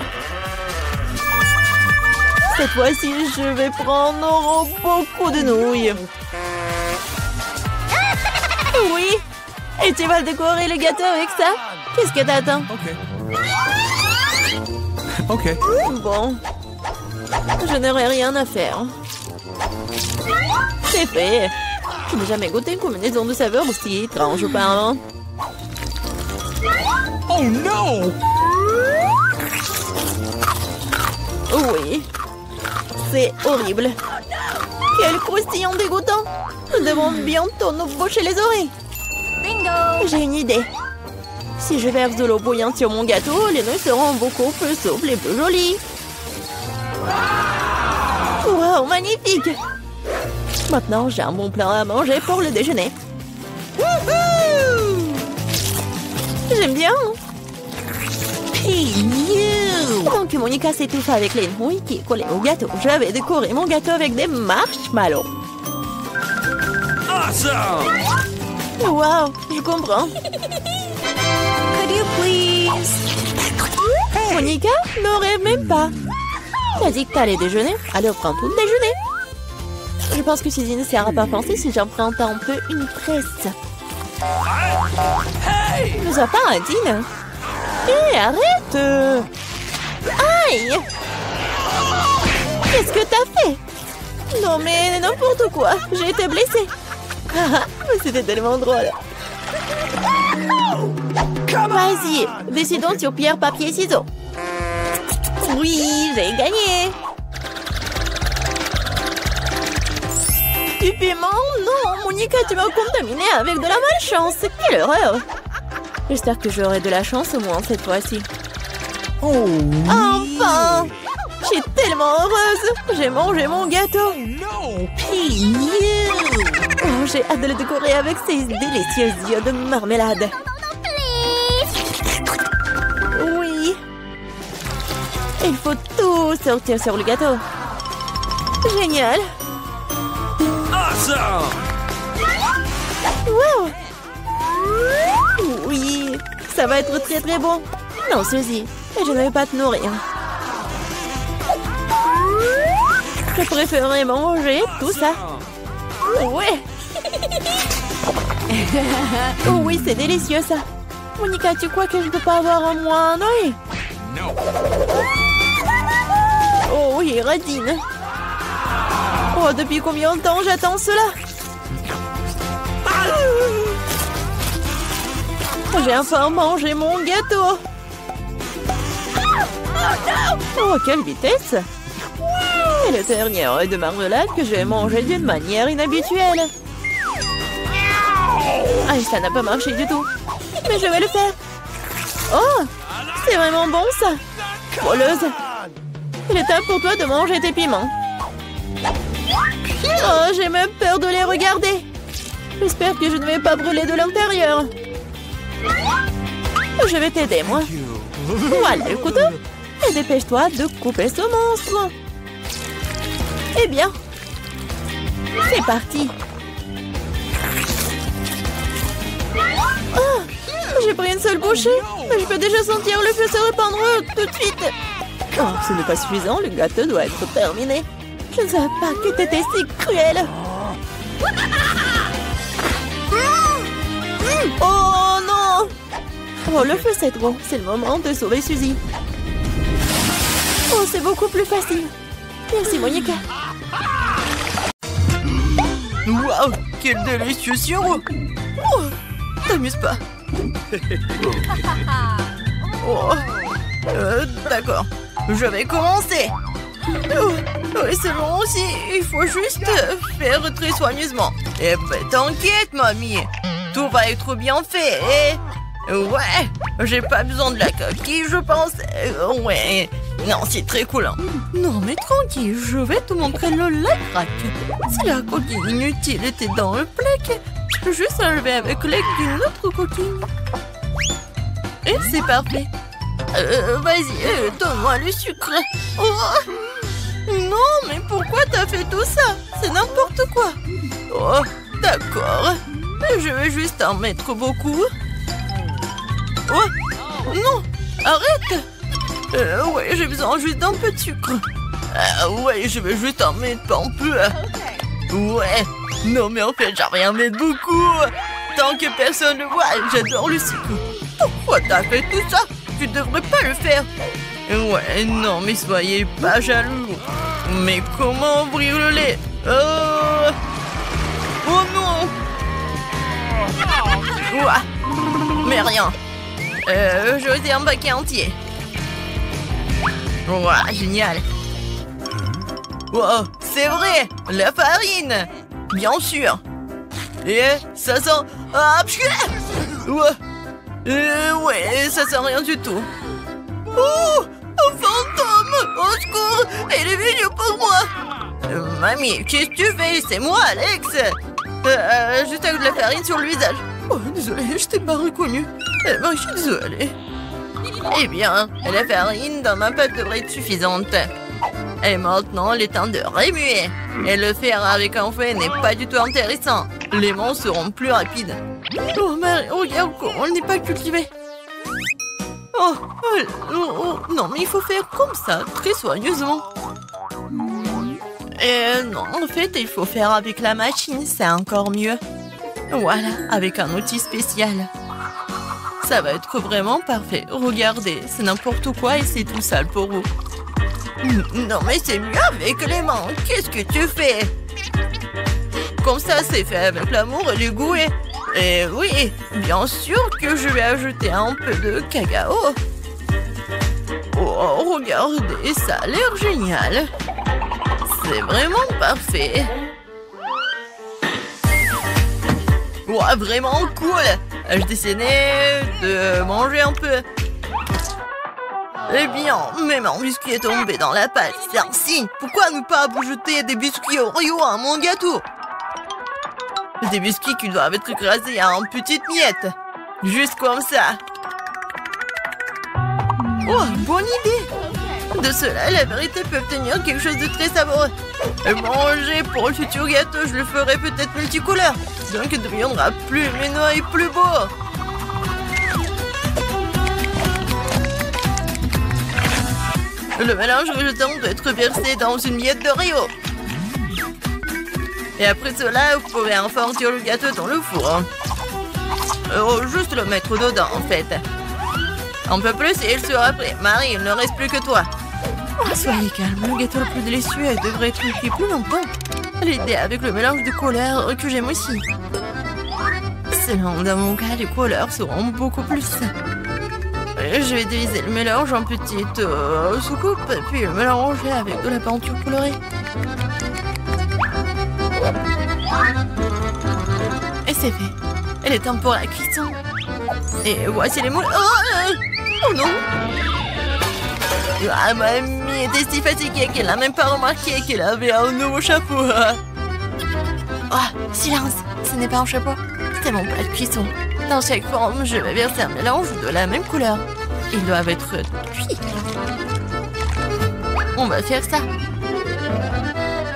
Cette fois-ci, je vais prendre beaucoup de nouilles. Oui. Et tu vas décorer le gâteau avec ça? Qu'est-ce que t'attends? Ok. Bon. Je n'aurai rien à faire. C'est fait. Je n'ai jamais goûté une combinaison de saveurs aussi étrange auparavant. Oh non! Oui. C'est horrible. Quel croustillant dégoûtant. Nous devons bientôt nous boucher les oreilles. Bingo! J'ai une idée. Si je verse de l'eau bouillante sur mon gâteau, les nœuds seront beaucoup plus souples et plus jolis. Wow, magnifique! Maintenant, j'ai un bon plat à manger pour le déjeuner. J'aime bien. Donc, Monica s'étouffe avec les nouilles qui collaient au gâteau. Je vais décorer mon gâteau avec des marshmallows. Awesome! Wow, je comprends. Could you please? Monica, ne rêve même pas. T'as dit que t'allais déjeuner, alors prends tout le déjeuner. Je pense que Suzy ne sera pas pensée si j'emprunte un peu une presse. Hey! Ne sois pas indigne. Hé, arrête! Aïe! Qu'est-ce que t'as fait? Non mais n'importe quoi, j'ai été blessée. C'était tellement drôle. Vas-y, décidons sur pierre, papier, ciseaux. Oui, j'ai gagné. Du piment? Non, Monica, tu m'as contaminé avec de la malchance. Quelle horreur! J'espère que j'aurai de la chance au moins cette fois-ci. Oh, Enfin! Je suis tellement heureuse! J'ai mangé mon gâteau! no! Oh, j'ai hâte de le décorer avec ces délicieux yeux de marmelade. Oui! Il faut tout sortir sur le gâteau. Génial! Awesome! Wow! Oui! Ça va être très très bon! Non, Suzy, je ne vais pas te nourrir. Je préférerais manger tout ça. Ouais! Oh oui, c'est délicieux ça! Monica, tu crois que je ne peux pas avoir un moins un œil? No! Oh oui, radine! Oh, depuis combien de temps j'attends cela? J'ai enfin mangé mon gâteau! Oh, quelle vitesse! C'est le dernier œil de marmelade que j'ai mangé d'une manière inhabituelle. Ah, ça n'a pas marché du tout. Mais je vais le faire. Oh, c'est vraiment bon ça. Voleuse. Il est temps pour toi de manger tes piments. Oh, j'ai même peur de les regarder. J'espère que je ne vais pas brûler de l'intérieur. Je vais t'aider, moi. Voilà le couteau. Et dépêche-toi de couper ce monstre. Eh bien, c'est parti. Oh, j'ai pris une seule bouchée, mais je peux déjà sentir le feu se répandre tout de suite. Oh, ce n'est pas suffisant, le gâteau doit être terminé. Je ne savais pas que t'étais si cruel. Oh non! Oh, le feu c'est trop. C'est le moment de sauver Suzy. Oh, c'est beaucoup plus facile. Merci, Monica. Waouh, quel délicieux sirop! Oh, t'amuses pas. Oh, d'accord, je vais commencer. Oh, et selon aussi, il faut juste faire très soigneusement. Et ben, t'inquiète, mamie, tout va être bien fait. Et ouais, j'ai pas besoin de la coquille, je pense. Ouais, non, c'est très cool. Hein. Non, mais tranquille, je vais te montrer le lac. Si la coquille inutile était dans le plaque, je peux juste enlever avec l'aide d'une autre coquille. Et c'est parfait. Vas-y, donne-moi le sucre. Oh, non, mais pourquoi t'as fait tout ça? C'est n'importe quoi. Oh, d'accord. Je vais juste en mettre beaucoup. Oh, non, arrête. Ouais, j'ai besoin juste d'un peu de sucre. Ouais, je vais juste en mettre un peu. Ouais, non mais en fait, j'en vais en mettre beaucoup. Tant que personne ne voit, j'adore le sucre. Pourquoi t'as fait tout ça? Tu devrais pas le faire. Ouais, non, mais soyez pas jaloux. Mais comment ouvrir le lait? Oh non. Ouah. Mais rien. Je vais un paquet entier. Ouah, génial. Wow, c'est vrai, la farine. Bien sûr. Et ça sent... Ah, ouah. Ouais, ça sert à rien du tout. Oh, un fantôme! Au secours! Il est venu pour moi! Mamie, qu'est-ce que tu fais? C'est moi, Alex! Juste avec de la farine sur le visage. Oh, désolé, je t'ai pas reconnu. Ben, je suis désolée. Eh bien, la farine dans ma pâte devrait être suffisante. Et maintenant, il est temps de remuer. Et le faire avec un fouet n'est pas du tout intéressant. Les mains seront plus rapides. Oh, Marie, regarde comment on n'est pas cultivé. Oh, non, mais il faut faire comme ça, très soigneusement. Non, en fait, il faut faire avec la machine, c'est encore mieux. Voilà, avec un outil spécial. Ça va être vraiment parfait. Regardez, c'est n'importe quoi et c'est tout sale pour vous. Non, mais c'est mieux avec les mains. Qu'est-ce que tu fais? Comme ça, c'est fait avec l'amour et le goût. Et oui, bien sûr que je vais ajouter un peu de cacao. Oh, regardez, ça a l'air génial. C'est vraiment parfait. Ouais, vraiment cool. Je décidais de manger un peu. Eh bien, même un biscuit est tombé dans la pâte. C'est un signe. Pourquoi ne pas jeter des biscuits Oreo à mon gâteau? Des biscuits qui doivent être écrasés en petites miettes. Juste comme ça. Oh, bonne idée. De cela, la vérité peut obtenir quelque chose de très savoureux. Et manger pour le futur gâteau, je le ferai peut-être multicouleur. Donc il deviendra plus lumineux et plus beau. Le mélange résultant doit être versé dans une miette d'Oreo. Et après cela, vous pouvez enfourner le gâteau dans le four. Juste le mettre dedans, en fait. Un peu plus et il sera prêt. Marie, il ne reste plus que toi. Oh, soyez calme, le gâteau le plus délicieux devrait être cuit plus longtemps. L'idée avec le mélange de couleurs que j'aime aussi. Selon dans mon cas, les couleurs seront beaucoup plus. Je vais diviser le mélange en petites soucoupes, puis le mélanger avec de la peinture colorée. Et c'est fait. Elle est temps pour la cuisson. Et voici les moules. Oh non! Ah, mamie était si fatiguée qu'elle n'a même pas remarqué qu'elle avait un nouveau chapeau. Oh, silence! Ce n'est pas un chapeau, c'est mon plat de cuisson. Dans chaque forme, je vais verser un mélange de la même couleur. Ils doivent être cuits. On va faire ça.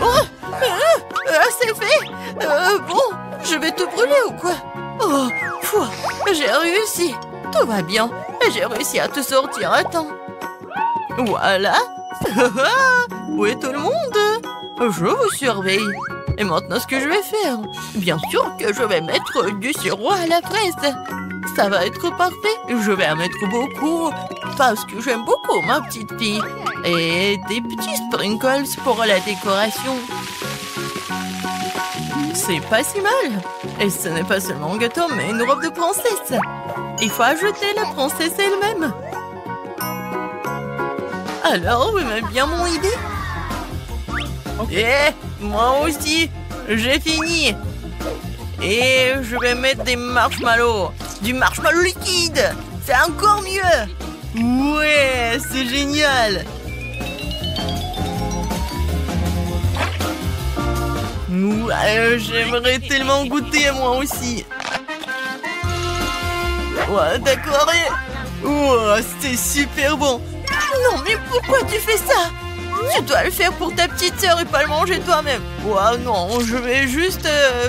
Oh! C'est fait! Bon, je vais tout brûler ou quoi? Oh, fou! J'ai réussi! Tout va bien. J'ai réussi à te sortir à temps. Voilà. Où est tout le monde? Je vous surveille. Et maintenant, ce que je vais faire? Bien sûr que je vais mettre du sirop à la fraise. Ça va être parfait. Je vais en mettre beaucoup parce que j'aime beaucoup ma petite fille. Et des petits sprinkles pour la décoration. C'est pas si mal. Et ce n'est pas seulement un gâteau, mais une robe de princesse. Il faut ajouter la princesse elle-même. Alors, vous aimez bien mon idée? Et moi aussi, j'ai fini. Et je vais mettre des marshmallows. Du marshmallow liquide. C'est encore mieux. Ouais, c'est génial. Ouais, j'aimerais tellement goûter à moi aussi. Ouais, d'accord. Oh, c'est super bon. Non, mais pourquoi tu fais ça? Tu dois le faire pour ta petite sœur et pas le manger toi-même. Ouais, non, je vais juste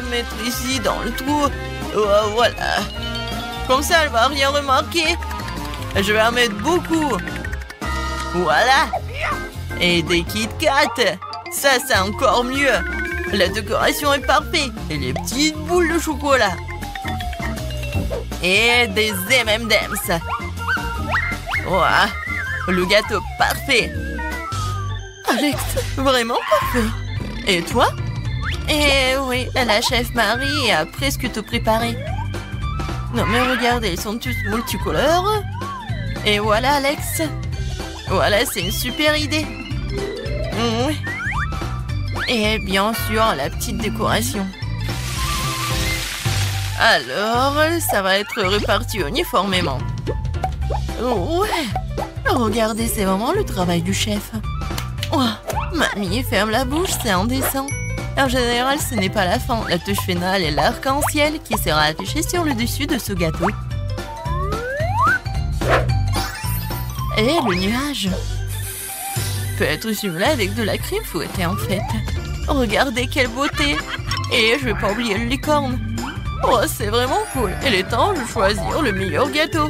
mettre ici dans le trou. Voilà. Comme ça, elle va rien remarquer. Je vais en mettre beaucoup. Voilà. Et des Kit Kat. Ça, c'est encore mieux. La décoration est parfaite. Et les petites boules de chocolat. Et des M&M's. Voilà. Le gâteau parfait. Alex, vraiment parfait. Et toi? Eh oui, la chef Marie a presque tout préparé. Non mais regardez, ils sont tous multicolores. Et voilà Alex. Voilà, c'est une super idée. Oui. Et bien sûr, la petite décoration. Alors, ça va être réparti uniformément. Ouais. Regardez, c'est vraiment le travail du chef. Oh, mamie, ferme la bouche, c'est indécent. En général, ce n'est pas la fin. La touche finale est l'arc-en-ciel qui sera affiché sur le dessus de ce gâteau. Et le nuage peut être simulé avec de la crème fouettée en fait. Regardez quelle beauté! Et je vais pas oublier le licorne. Oh, c'est vraiment cool. Il est temps de choisir le meilleur gâteau.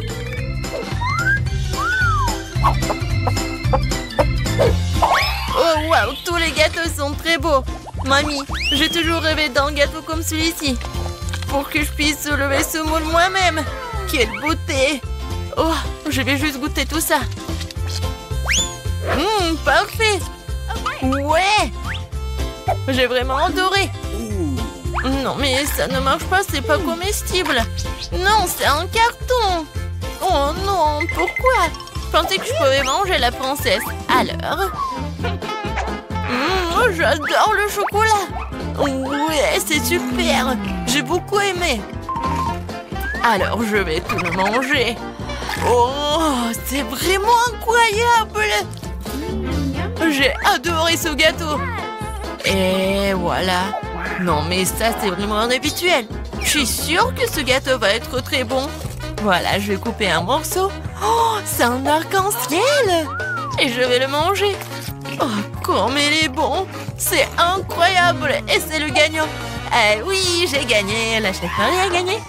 Oh waouh, tous les gâteaux sont très beaux. Mamie, j'ai toujours rêvé d'un gâteau comme celui-ci. Pour que je puisse soulever ce moule moi-même. Quelle beauté! Oh, je vais juste goûter tout ça. Parfait! Ouais! J'ai vraiment adoré. Non, mais ça ne marche pas, c'est pas comestible. Non, c'est un carton. Oh non, pourquoi? Je pensais que je pouvais manger la princesse. Alors? J'adore le chocolat. Ouais, c'est super. J'ai beaucoup aimé. Alors, je vais tout le manger. Oh, c'est vraiment incroyable. J'ai adoré ce gâteau. Et voilà. Non, mais ça, c'est vraiment inhabituel. Je suis sûre que ce gâteau va être très bon. Voilà, je vais couper un morceau. Oh, c'est un arc-en-ciel. Et je vais le manger. Oh, comme il est bon. C'est incroyable. Et c'est le gagnant. Eh oui, j'ai gagné. La chef Marie a gagné.